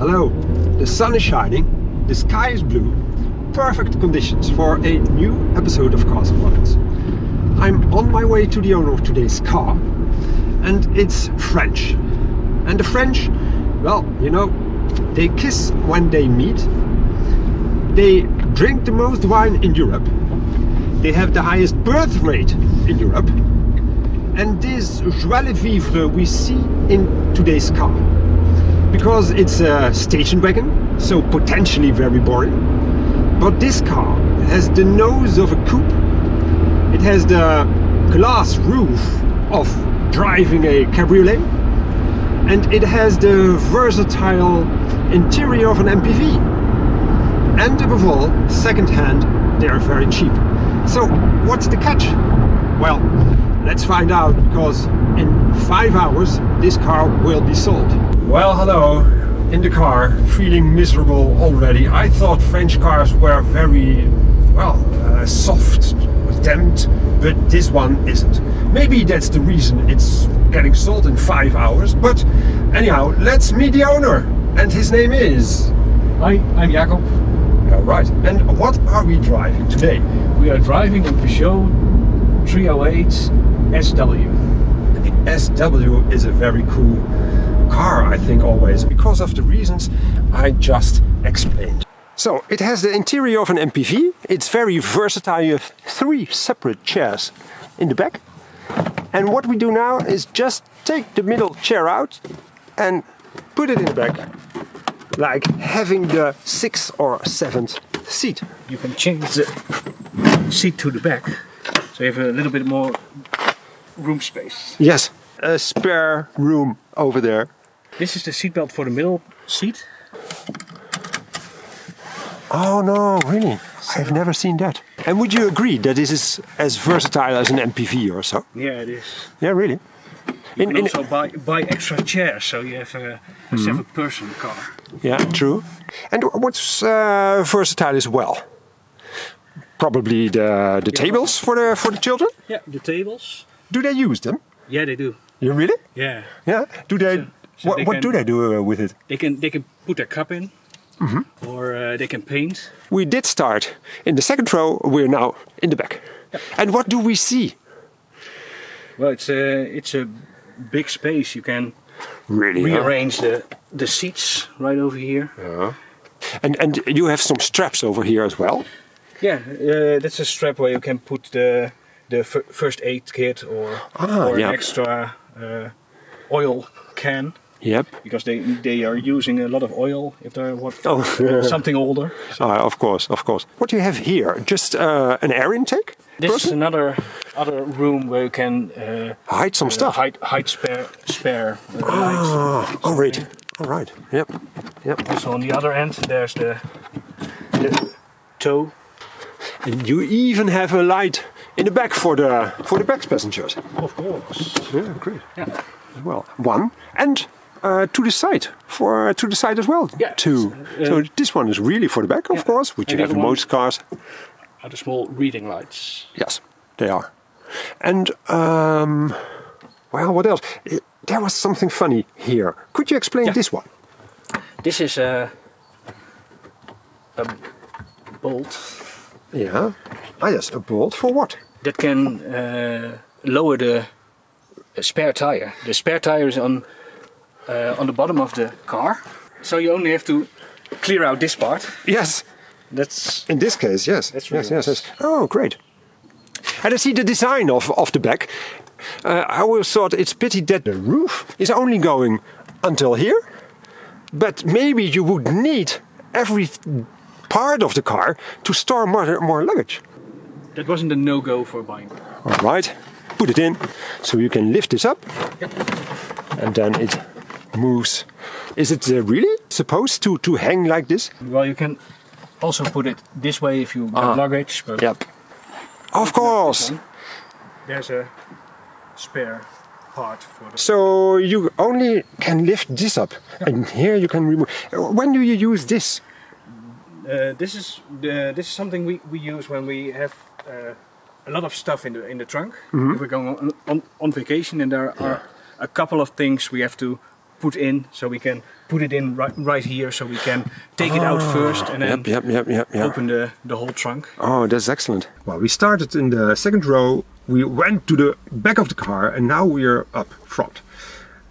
Hello, the sun is shining, the sky is blue, perfect conditions for a new episode of Cars and Wagons. I'm on my way to the owner of today's car, and it's French. And the French, well, you know, they kiss when they meet, they drink the most wine in Europe, they have the highest birth rate in Europe, and this joie de vivre we see in today's car. Because it's a station wagon, so potentially very boring. But this car has the nose of a coupe. It has the glass roof of driving a cabriolet. And it has the versatile interior of an MPV. And above all, second-hand, they are very cheap. So what's the catch? Well, let's find out, because in 5 hours this car will be sold. Well, hello, in the car, feeling miserable already. I thought French cars were very, well, soft, damped, but this one isn't. Maybe that's the reason it's getting sold in 5 hours, but anyhow, let's meet the owner, and his name is... Hi, I'm Jacob. Alright, and what are we driving today? We are driving a Peugeot 308 SW. The SW is a very cool car, I think, always, because of the reasons I just explained. So it has the interior of an MPV. It's very versatile. You have 3 separate chairs in the back, and what we do now is just take the middle chair out and put it in the back, like having the 6th or 7th seat. You can change the seat to the back, so you have a little bit more room space. Yes, a spare room over there. This is the seatbelt for the middle seat. Oh no, really? I've never seen that. And would you agree that this is as versatile as an MPV or so? Yeah, it is. Yeah, really? You can also buy extra chairs, so you have a 7-person car. Yeah, true. And what's versatile as well? Probably the tables for the children? Yeah, the tables. Do they use them? Yeah, they do. You really? Yeah. Yeah. Do they? What do they do with it? They can put their cup in, or they can paint. We did start in the second row. We're now in the back. Yeah. And what do we see? Well, it's a big space. You can really rearrange the seats right over here. Yeah. And you have some straps over here as well. Yeah, that's a strap where you can put the first aid kit or an extra oil can. Yep. Because they are using a lot of oil if they're something older. So. Of course. What do you have here? Just an air intake? This is another room where you can hide some stuff. Hide spare lights. All right. Yep. So on the other end there's the tow. And you even have a light in the back for the back passengers. Of course. Yeah, great. Yeah. Well, one and to the side as well. Yeah. Two. So this one is really for the back, of course, which you have in most cars. Are the small reading lights? Yes, they are. And well, what else? There was something funny here. Could you explain this one? This is a bolt. Yeah. Yes, a bolt for what? That can lower the spare tire. The spare tire is on the bottom of the car, so you only have to clear out this part. Yes. That's in this case, yes. That's really yes. Oh, great. And I see the design of the back. I always thought it's pity that the roof is only going until here, but maybe you would need every part of the car to store more luggage. That wasn't a no-go for buying. All right, put it in, so you can lift this up, and then it moves. Is it really supposed to hang like this? Well, you can also put it this way if you have luggage. But yep. Of course. There's a spare part for the... So you only can lift this up, and here you can remove. When do you use this? This is something we use when we have a lot of stuff in the trunk. If we're going on vacation and there are a couple of things we have to put in, so we can put it in right here, so we can take it out first and then open the whole trunk. Oh, that's excellent. Well, we started in the second row, we went to the back of the car, and now we are up front.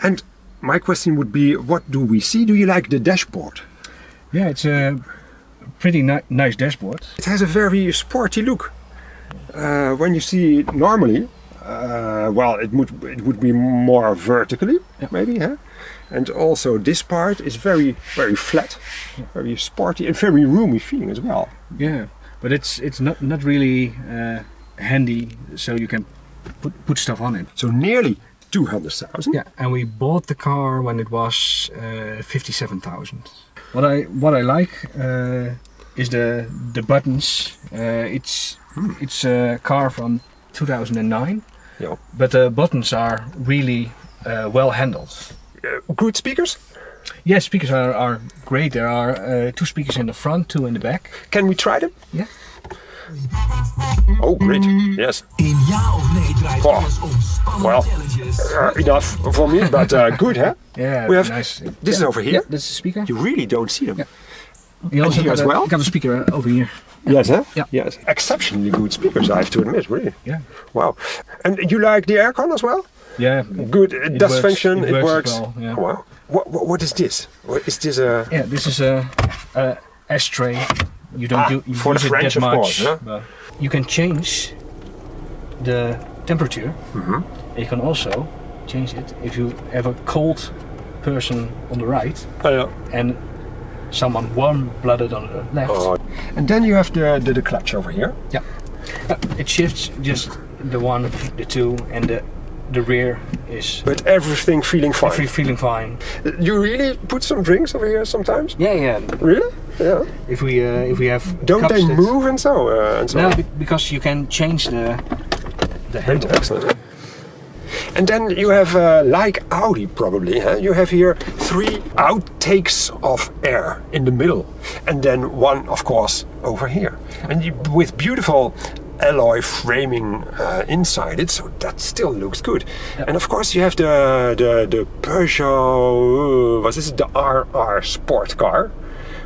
And my question would be, what do we see? Do you like the dashboard? Yeah, it's a pretty nice dashboard. It has a very sporty look. When you see it normally, well, it would be more vertically, maybe, huh? And also this part is very flat, very sporty and very roomy feeling as well. Yeah, but it's not really handy, so you can put stuff on it. So nearly 200,000. Yeah, and we bought the car when it was 57,000. What I like is the buttons. It's a car from 2009. Yeah. But the buttons are really well handled. Good speakers? Yes, speakers are great. There are 2 speakers in the front, 2 in the back. Can we try them? Yeah. Oh, great. Yes. Well, enough for me, but good, huh? Yeah, we have, nice. This is over here? Yeah, this is a speaker. You really don't see them. Yeah. You also here as well? got a speaker over here. Yes, huh? Yeah. Yes. Exceptionally good speakers, I have to admit, really. Yeah. Wow. And you like the aircon as well? Yeah. Good. It does function. It works. Well, yeah. Wow. What is this? Is this a? Yeah, this is a ashtray. You don't use for the it French, that much. of course. Huh? But you can change the temperature. Mm-hmm. You can also change it if you have a cold person on the right and someone warm-blooded on the left. Oh. And then you have the clutch over here. Yeah. It shifts just the 1, the 2, and the rear is. But everything feeling fine. Feeling fine. You really put some drinks over here sometimes? Yeah. Really? Yeah. If we have. Don't cups they move and so? No, because you can change the handle. Excellent. And then you have, like Audi probably, huh? You have here 3 outtakes of air in the middle, and then 1, of course, over here, and with beautiful alloy framing inside it, so that still looks good. Yep. And of course you have the Peugeot, what is it, the RR sport car,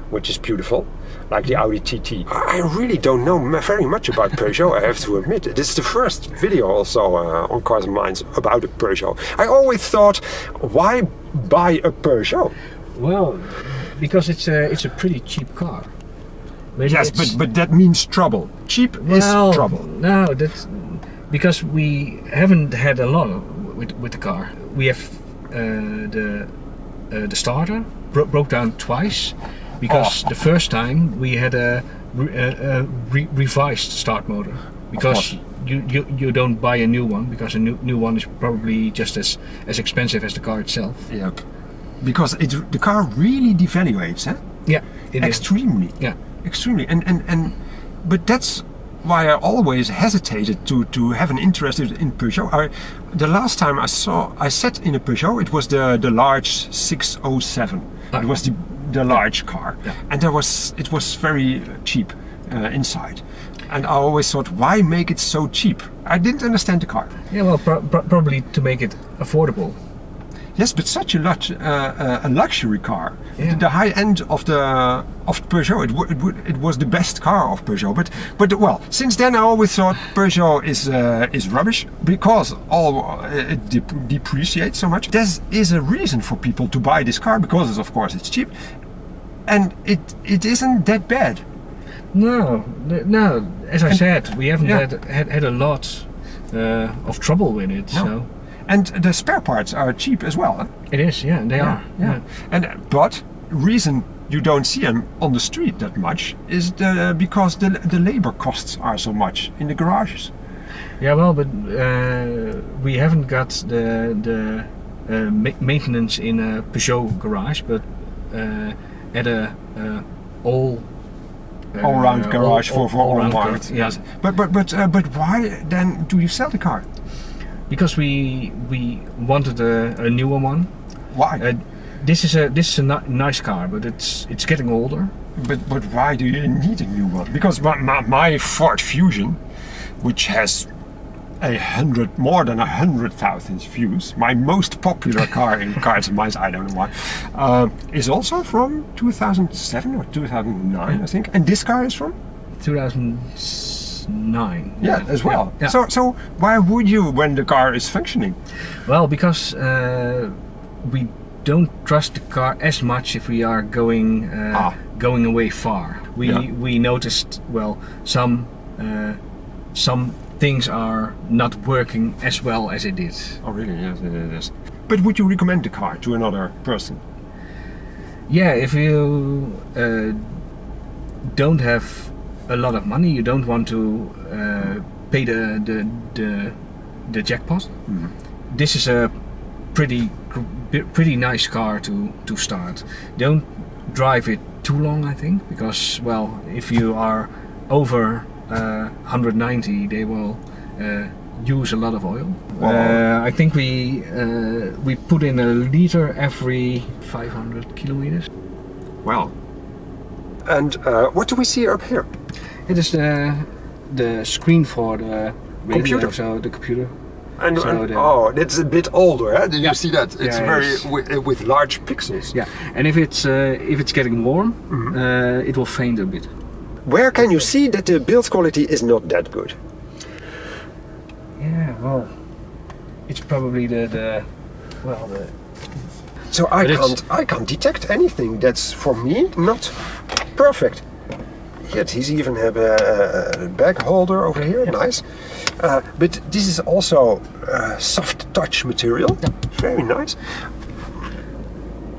which is beautiful, like the Audi TT. I really don't know very much about Peugeot, I have to admit. This is the first video also on Cars and Minds about a Peugeot. I always thought, why buy a Peugeot? Well, because it's a pretty cheap car. Maybe yes, but that means trouble. Cheap is trouble. No, that's because we haven't had a lot with the car. We have the starter broke down twice. Because the first time we had a revised start motor, because you don't buy a new one, because a new one is probably just as expensive as the car itself. Yep. Because the car really devaluates, huh? Yeah, extremely. Yeah, extremely. And but that's why I always hesitated to have an interest in Peugeot. The last time I sat in a Peugeot, it was the large 607. It was the large car, and it was very cheap inside, and I always thought, why make it so cheap? I didn't understand the car. Yeah, well, probably to make it affordable. Yes, but such a luxury car. Yeah. The high end of Peugeot, it was the best car of Peugeot. But well, since then I always thought Peugeot is rubbish, because it depreciates so much. There is a reason for people to buy this car, because of course it's cheap, and it isn't that bad. No. As I said, we haven't had a lot of trouble with it. No. So. And the spare parts are cheap as well. Huh? It is, yeah, they are. Yeah. But reason you don't see them on the street that much is because the labor costs are so much in the garages. Yeah, well, but we haven't got the maintenance in a Peugeot garage, but at a all-round garage for all markets. Yeah. Yes. But why then do you sell the car? Because we wanted a newer one. Why? This is a nice car, but it's getting older. But why do you need a new one? Because my Ford Fusion, which has more than 100,000 views. My most popular car in Cars and Minds, I don't know why, is also from 2007 or 2009, I think. And this car is from 2009. Yeah, as well. Yeah. So why would you when the car is functioning? Well, because we don't trust the car as much if we are going away far. We noticed, well, some things are not working as well as it did. Oh really? Yes, it is. But would you recommend the car to another person? Yeah, if you don't have a lot of money, you don't want to pay the jackpot. Mm-hmm. This is a pretty nice car to start. Don't drive it too long, I think, because, well, if you are over 190, they will use a lot of oil. I think we put in a liter every 500 kilometers. Wow. And what do we see up here? It is the screen for the radio, computer. So the computer. And, So it's a bit older, eh? Did you see that? It's Yeah, with large pixels. Yeah, and if it's getting warm, it will faint a bit. Where can you see that the build quality is not that good? Yeah, well, it's probably So I can't detect anything that's for me not perfect. Yet he's even have a bag holder over here, nice. But this is also soft touch material, very nice.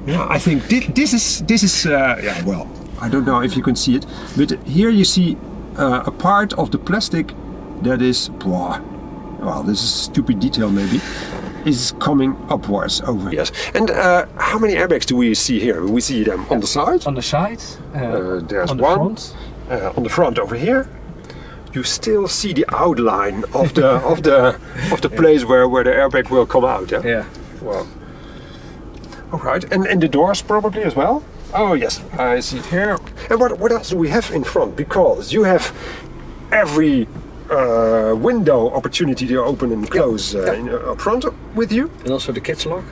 Yeah, I think this is yeah, well, I don't know if you can see it, but here you see a part of the plastic that is, well, this is stupid detail maybe, is coming upwards over. Yes. And how many airbags do we see here? We see them on the side. On the side. There's on the one. front. On the front over here. You still see the outline of the of the place where the airbag will come out. Yeah. Yeah. Wow. All right. And the doors probably as well. Oh yes, I see it here. And what else do we have in front? Because you have every window opportunity to open and close up front with you. And also the kids lock.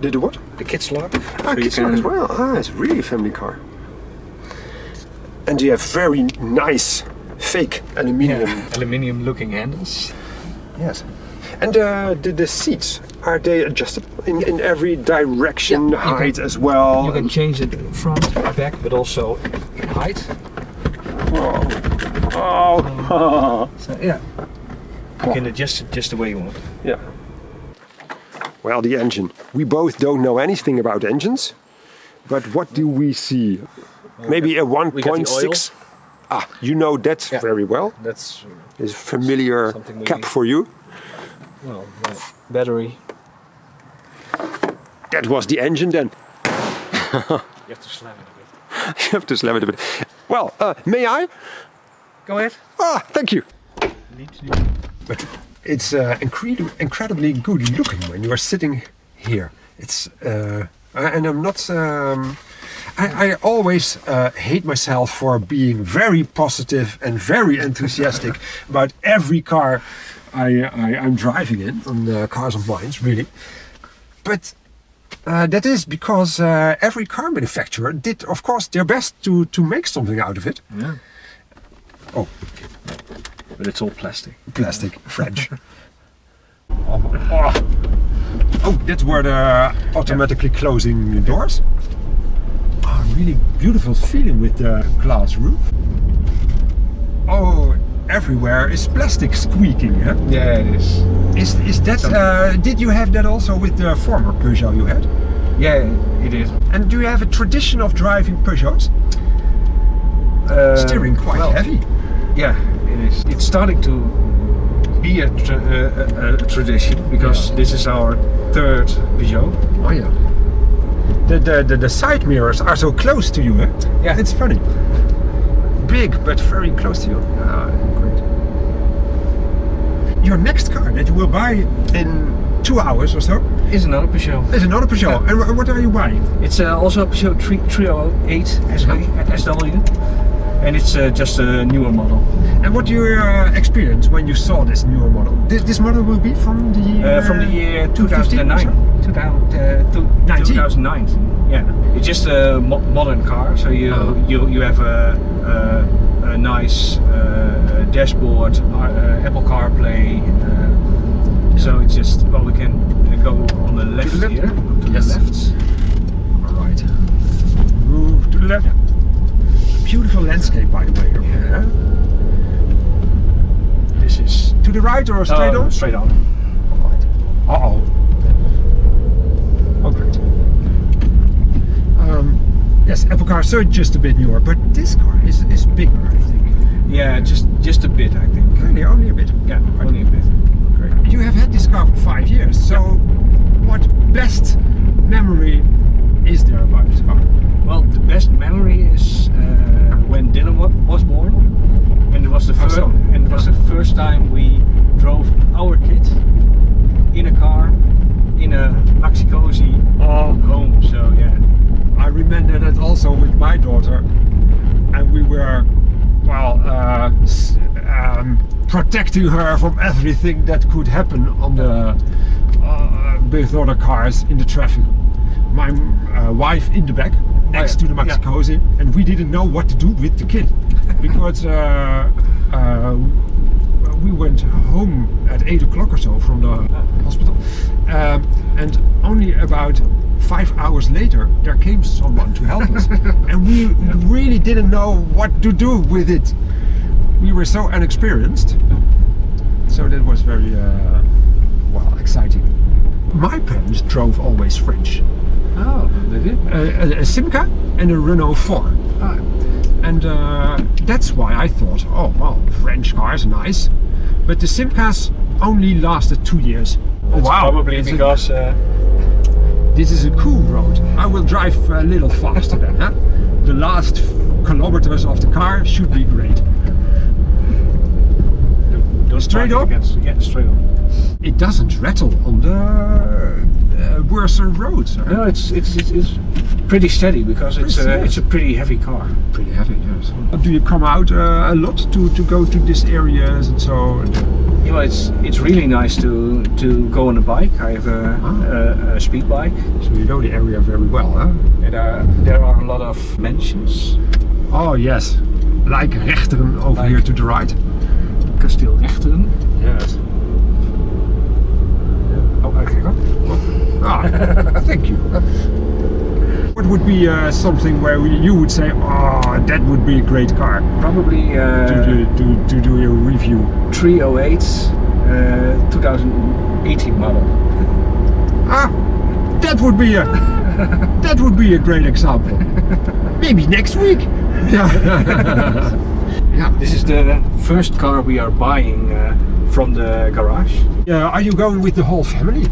The what? The kids lock. Ah, So kids lock as well. Ah, it's really a family car. And you have very nice fake aluminium looking handles. Yes. And the seats, are they adjustable in every direction, height as well? You can change it front, back, but also in height. Oh. So yeah, you can adjust it just the way you want. Yeah. Well, the engine. We both don't know anything about engines, but what do we see? Maybe a 1.6. Ah, you know that very well. That's Is familiar cap for you. Well, battery. That was the engine then. You have to slam it a bit. You have to slam it a bit. Well, may I? Go ahead. Ah, thank you. But it's incredibly good looking when you are sitting here. It's and I'm not. I always hate myself for being very positive and very enthusiastic about every car I'm driving in on Cars and Minds, really. But that is because every car manufacturer did, of course, their best to make something out of it. Yeah. Oh. But it's all plastic. Plastic, French. Oh, that's where the automatically closing doors. Oh, really beautiful feeling with the glass roof. Oh, everywhere is plastic squeaking, huh? Yeah, it is. Is that? Did you have that also with the former Peugeot you had? Yeah, it is. And do you have a tradition of driving Peugeots? Steering quite heavy. Yeah, it is. It's starting to be a tradition because this is our third Peugeot. Oh yeah. The side mirrors are so close to you, huh? Yeah. It's funny. Big but very close to you. Ah, great. Your next car that you will buy in 2 hours or so Is another Peugeot. is another Peugeot. Yeah. And what are you buying? It's also a Peugeot 308 SW. And it's just a newer model. And what your experience when you saw this newer model? This model will be from the year 2009. 2009. Yeah, it's just a modern car. So you have a nice dashboard, Apple CarPlay. So it's just we can go on the left here. To yes. The left. All right. Move to the left. Beautiful landscape, by the way. Yeah. This is to the right or straight on? Straight on. All right. Uh-oh. Oh, great. Yes, Apple Car is just a bit newer, but this car is bigger, I think. Yeah, just a bit, I think. Really, only a bit. Yeah, only a bit. Great. You have had this car for 5 years, so what best memory is there about this car? Well, the best memory is when Dylan was born, and it was the first. And it was the first time we drove our kid in a car in a maxi-cozy home. So yeah, I remember that also with my daughter, and we were protecting her from everything that could happen on the with other cars in the traffic. My wife in the back next to the maxi-cozy, and we didn't know what to do with the kid because we went home at 8 o'clock or so from the hospital, and only about 5 hours later there came someone to help us, and we really didn't know what to do with it. We were so inexperienced, so that was very exciting. My parents drove always French. Oh, they did? A Simca and a Renault 4. And that's why I thought, oh well, French cars are nice. But the Simcas only lasted 2 years. That's probably because... this is a cool road. I will drive a little faster then. Huh? The last kilometers of the car should be great. Straight up? Yeah, straight up. It doesn't rattle on the worse roads. Huh? No, it's pretty steady because it's a pretty heavy car. Pretty heavy, yes. Do you come out a lot to go to these areas and so? Yeah, well, it's really nice to go on a bike. I have a speed bike. So you know the area very well, huh? And there are a lot of mansions. Oh yes, like Rechteren over here to the right. Kasteel Rechteren. Yes. Thank you. What would be something where you would say, oh, that would be a great car? Probably to do your review. 308 2018 model. That would be a great example. Maybe next week. Yeah. This is the first car we are buying from the garage. Are you going with the whole family?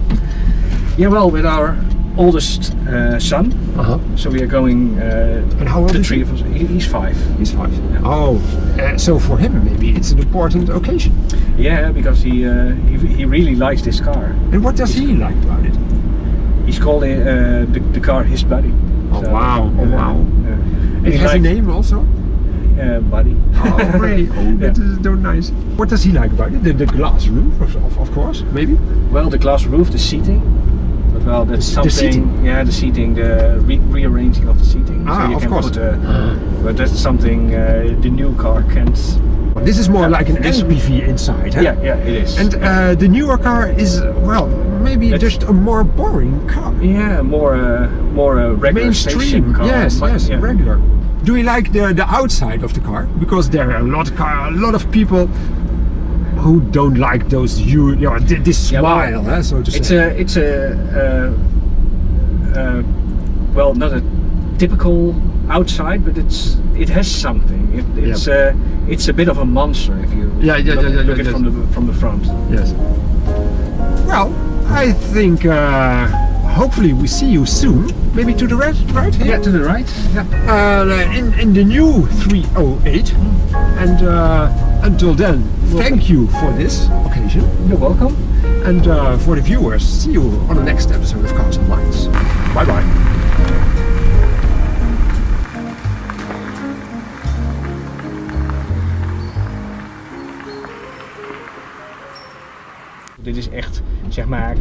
Yeah, well, with our oldest son. So we are going. And how old is he? He's 5. He's 5. Yeah. Oh, so for him maybe it's an important occasion. Yeah, because he really likes this car. And what does he like about it? He's called the car his buddy. Oh so, wow! Oh wow! And it has a name also. Buddy. Oh really? Oh, that is so nice. What does he like about it? The glass roof, of course, maybe. Well, the glass roof, the seating. But well, that's something. The seating. Yeah, the seating, the rearranging of the seating. So you of can course. But that's something the new car can't. This is more like an SUV inside, huh? Yeah, it is. And the newer car is, well, maybe just a more boring car. Yeah, more a regular station car. Yes, regular. Do you like the outside of the car? Because there are a lot of people who don't like those this smile, huh, so to say. It's a well, not a typical outside, but it has something. It's a bit of a monster if you look at it from the front. Yes. Well, I think hopefully we see you soon. Maybe to the right here? Yeah, to the right. Yeah. In the new 308. And until then, thank you for this occasion. You're welcome. And for the viewers, see you on the next episode of Cars and Minds. Bye bye. dit is echt, zeg maar,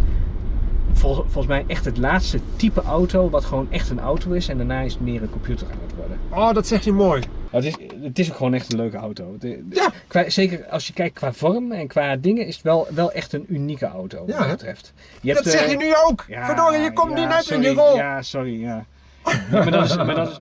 volgens mij echt het laatste type auto wat gewoon echt een auto is. En daarna is het meer een computer aan het worden. Oh, dat zegt hij mooi. Het is ook gewoon echt een leuke auto. Ja. Zeker als je kijkt qua vorm en qua dingen is het wel echt een unieke auto wat dat betreft. Dat zeg je nu ook! Ja, Verdorie, je komt niet net sorry, in je rol! Ja, sorry, ja. Maar dat is